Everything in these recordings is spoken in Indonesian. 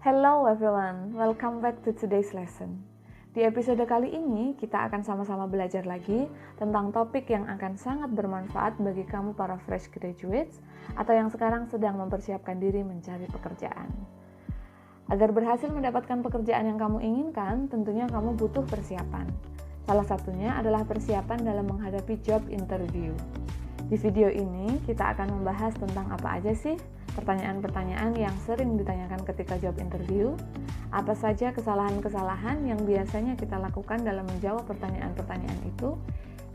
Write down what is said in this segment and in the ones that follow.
Hello everyone, welcome back to today's lesson. Di episode kali ini, kita akan sama-sama belajar lagi tentang topik yang akan sangat bermanfaat bagi kamu para fresh graduates atau yang sekarang sedang mempersiapkan diri mencari pekerjaan. Agar berhasil mendapatkan pekerjaan yang kamu inginkan, tentunya kamu butuh persiapan. Salah satunya adalah persiapan dalam menghadapi job interview. Di video ini, kita akan membahas tentang apa aja sih pertanyaan-pertanyaan yang sering ditanyakan ketika job interview, apa saja kesalahan-kesalahan yang biasanya kita lakukan dalam menjawab pertanyaan-pertanyaan itu,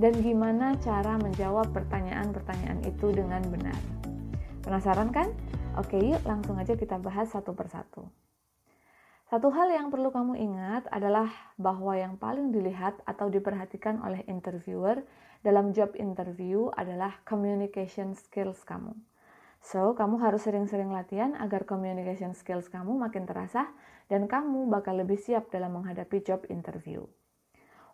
dan gimana cara menjawab pertanyaan-pertanyaan itu dengan benar. Penasaran kan? Oke, yuk langsung aja kita bahas satu persatu. Satu hal yang perlu kamu ingat adalah bahwa yang paling dilihat atau diperhatikan oleh interviewer dalam job interview adalah communication skills kamu. So, kamu harus sering-sering latihan agar communication skills kamu makin terasa dan kamu bakal lebih siap dalam menghadapi job interview.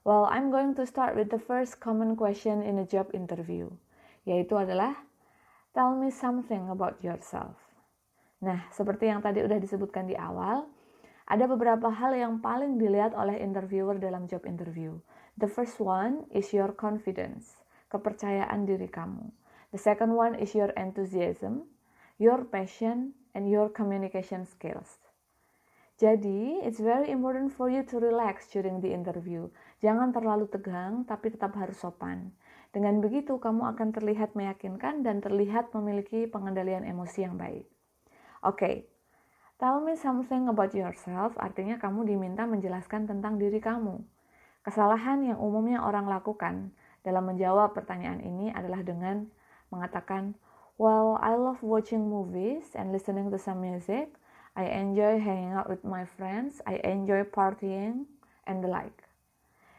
Well, I'm going to start with the first common question in a job interview, yaitu adalah, tell me something about yourself. Nah, seperti yang tadi udah disebutkan di awal, ada beberapa hal yang paling dilihat oleh interviewer dalam job interview. The first one is your confidence, kepercayaan diri kamu. The second one is your enthusiasm, your passion, and your communication skills. Jadi, it's very important for you to relax during the interview. Jangan terlalu tegang, tapi tetap harus sopan. Dengan begitu, kamu akan terlihat meyakinkan dan terlihat memiliki pengendalian emosi yang baik. Oke, tell me something about yourself, artinya kamu diminta menjelaskan tentang diri kamu. Kesalahan yang umumnya orang lakukan dalam menjawab pertanyaan ini adalah dengan mengatakan, well, I love watching movies and listening to some music. I enjoy hanging out with my friends. I enjoy partying and the like.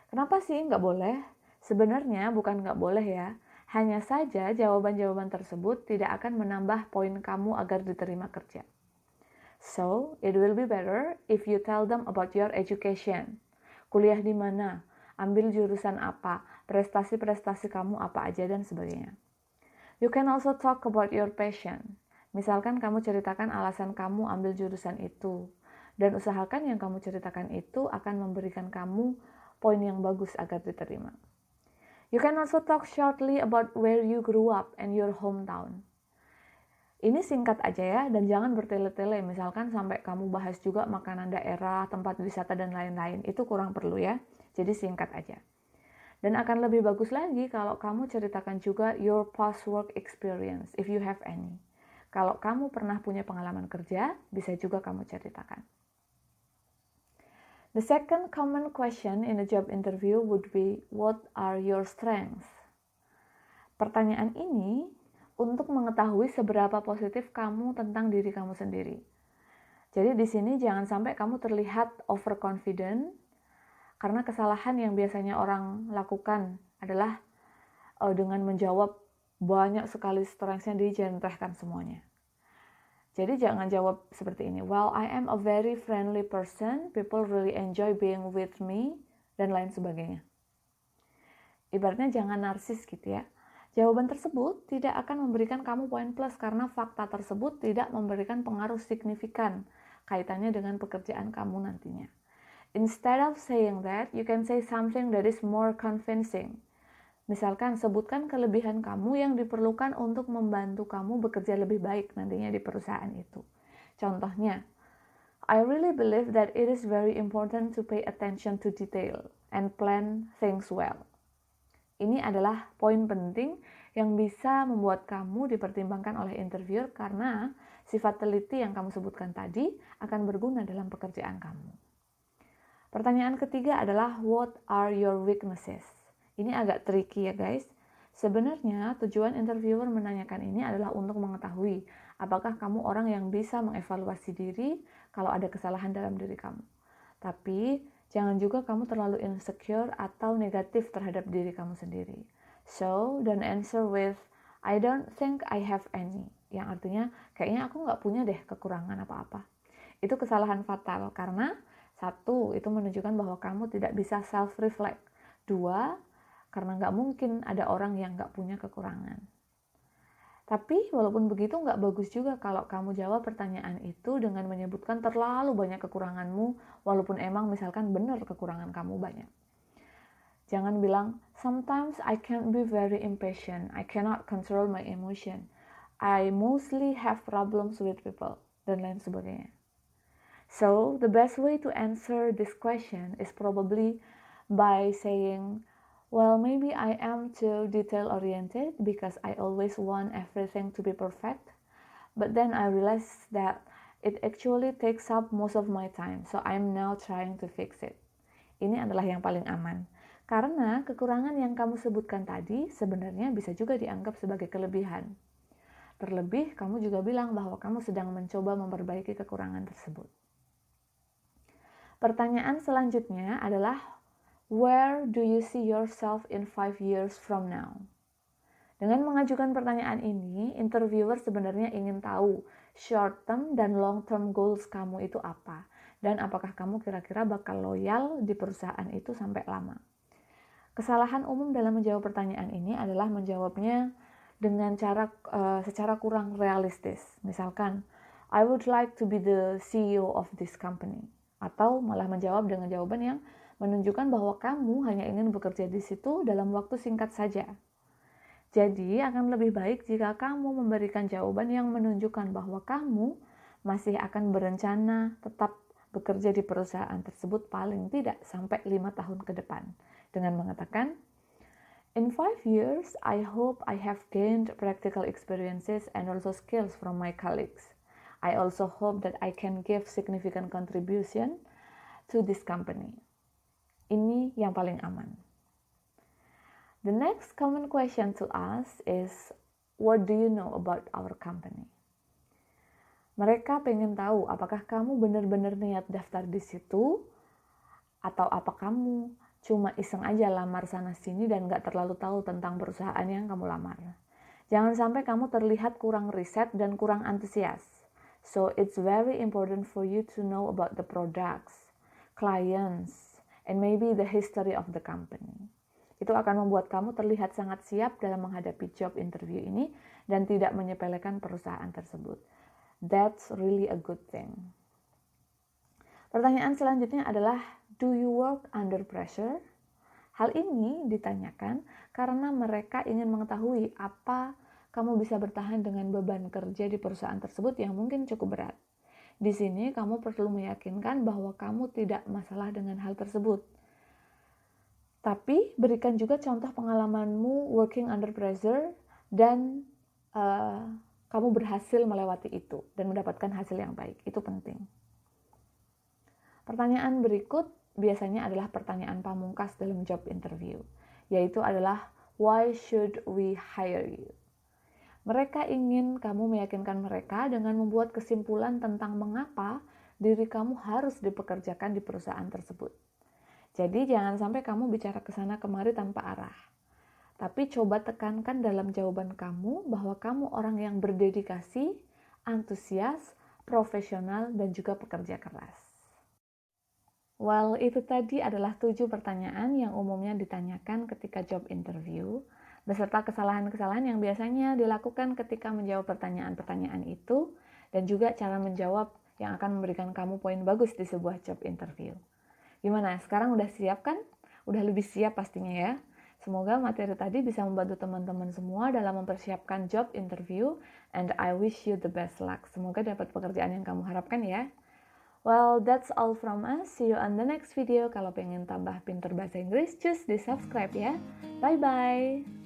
Kenapa sih nggak boleh? Sebenarnya bukan nggak boleh ya. Hanya saja jawaban-jawaban tersebut tidak akan menambah poin kamu agar diterima kerja. So, it will be better if you tell them about your education. Kuliah di mana? Ambil jurusan apa? Prestasi-prestasi kamu apa aja dan sebagainya. You can also talk about your passion. Misalkan kamu ceritakan alasan kamu ambil jurusan itu. Dan usahakan yang kamu ceritakan itu akan memberikan kamu poin yang bagus agar diterima. You can also talk shortly about where you grew up and your hometown. Ini singkat aja ya, dan jangan bertele-tele. Misalkan sampai kamu bahas juga makanan daerah, tempat wisata, dan lain-lain. Itu kurang perlu ya, jadi singkat aja. Dan akan lebih bagus lagi kalau kamu ceritakan juga your past work experience, if you have any. Kalau kamu pernah punya pengalaman kerja, bisa juga kamu ceritakan. The second common question in a job interview would be, what are your strengths? Pertanyaan ini untuk mengetahui seberapa positif kamu tentang diri kamu sendiri. Jadi di sini jangan sampai kamu terlihat overconfident, karena kesalahan yang biasanya orang lakukan adalah dengan menjawab banyak sekali strengths-nya dijentehkan semuanya. Jadi jangan jawab seperti ini, well, I am a very friendly person, people really enjoy being with me, dan lain sebagainya. Ibaratnya jangan narsis gitu ya. Jawaban tersebut tidak akan memberikan kamu poin plus karena fakta tersebut tidak memberikan pengaruh signifikan kaitannya dengan pekerjaan kamu nantinya. Instead of saying that, you can say something that is more convincing. Misalkan, sebutkan kelebihan kamu yang diperlukan untuk membantu kamu bekerja lebih baik nantinya di perusahaan itu. Contohnya, I really believe that it is very important to pay attention to detail and plan things well. Ini adalah poin penting yang bisa membuat kamu dipertimbangkan oleh interviewer karena sifat teliti yang kamu sebutkan tadi akan berguna dalam pekerjaan kamu. Pertanyaan ketiga adalah, what are your weaknesses? Ini agak tricky ya guys. Sebenarnya tujuan interviewer menanyakan ini adalah untuk mengetahui apakah kamu orang yang bisa mengevaluasi diri kalau ada kesalahan dalam diri kamu. Tapi jangan juga kamu terlalu insecure atau negatif terhadap diri kamu sendiri. So, don't answer with, I don't think I have any. Yang artinya, kayaknya aku nggak punya deh kekurangan apa-apa. Itu kesalahan fatal karena satu, itu menunjukkan bahwa kamu tidak bisa self-reflect. Dua, karena nggak mungkin ada orang yang nggak punya kekurangan. Tapi walaupun begitu nggak bagus juga kalau kamu jawab pertanyaan itu dengan menyebutkan terlalu banyak kekuranganmu, walaupun emang misalkan benar kekurangan kamu banyak. Jangan bilang, sometimes I can be very impatient, I cannot control my emotion, I mostly have problems with people, dan lain sebagainya. So, the best way to answer this question is probably by saying, well, maybe I am too detail-oriented because I always want everything to be perfect. But then I realized that it actually takes up most of my time, so I'm now trying to fix it. Ini adalah yang paling aman. Karena kekurangan yang kamu sebutkan tadi sebenarnya bisa juga dianggap sebagai kelebihan. Terlebih, kamu juga bilang bahwa kamu sedang mencoba memperbaiki kekurangan tersebut. Pertanyaan selanjutnya adalah, where do you see yourself in 5 years from now? Dengan mengajukan pertanyaan ini, interviewer sebenarnya ingin tahu short term dan long term goals kamu itu apa, dan apakah kamu kira-kira bakal loyal di perusahaan itu sampai lama. Kesalahan umum dalam menjawab pertanyaan ini adalah menjawabnya dengan secara kurang realistis. Misalkan, I would like to be the CEO of this company. Atau malah menjawab dengan jawaban yang menunjukkan bahwa kamu hanya ingin bekerja di situ dalam waktu singkat saja. Jadi akan lebih baik jika kamu memberikan jawaban yang menunjukkan bahwa kamu masih akan berencana tetap bekerja di perusahaan tersebut paling tidak sampai 5 tahun ke depan. Dengan mengatakan, in 5 years, I hope I have gained practical experiences and also skills from my colleagues. I also hope that I can give significant contribution to this company. Ini yang paling aman. The next common question to ask is, what do you know about our company? Mereka pengen tahu apakah kamu benar-benar niat daftar di situ, atau apa kamu cuma iseng aja lamar sana-sini dan gak terlalu tahu tentang perusahaan yang kamu lamar. Jangan sampai kamu terlihat kurang riset dan kurang antusias. So it's very important for you to know about the products, clients, and maybe the history of the company. Itu akan membuat kamu terlihat sangat siap dalam menghadapi job interview ini dan tidak menyepelekan perusahaan tersebut. That's really a good thing. Pertanyaan selanjutnya adalah, do you work under pressure? Hal ini ditanyakan karena mereka ingin mengetahui apa kamu bisa bertahan dengan beban kerja di perusahaan tersebut yang mungkin cukup berat. Di sini kamu perlu meyakinkan bahwa kamu tidak masalah dengan hal tersebut. Tapi berikan juga contoh pengalamanmu working under pressure dan kamu berhasil melewati itu dan mendapatkan hasil yang baik. Itu penting. Pertanyaan berikut biasanya adalah pertanyaan pamungkas dalam job interview, yaitu adalah, why should we hire you? Mereka ingin kamu meyakinkan mereka dengan membuat kesimpulan tentang mengapa diri kamu harus dipekerjakan di perusahaan tersebut. Jadi jangan sampai kamu bicara ke sana kemari tanpa arah. Tapi coba tekankan dalam jawaban kamu bahwa kamu orang yang berdedikasi, antusias, profesional, dan juga pekerja keras. Well, itu tadi adalah 7 pertanyaan yang umumnya ditanyakan ketika job interview, beserta kesalahan-kesalahan yang biasanya dilakukan ketika menjawab pertanyaan-pertanyaan itu, dan juga cara menjawab yang akan memberikan kamu poin bagus di sebuah job interview. Gimana? Sekarang udah siap kan? Udah lebih siap pastinya ya. Semoga materi tadi bisa membantu teman-teman semua dalam mempersiapkan job interview, and I wish you the best luck. Semoga dapat pekerjaan yang kamu harapkan ya. Well, that's all from us. See you on the next video. Kalau pengen tambah pinter bahasa Inggris, just di subscribe ya. Bye-bye.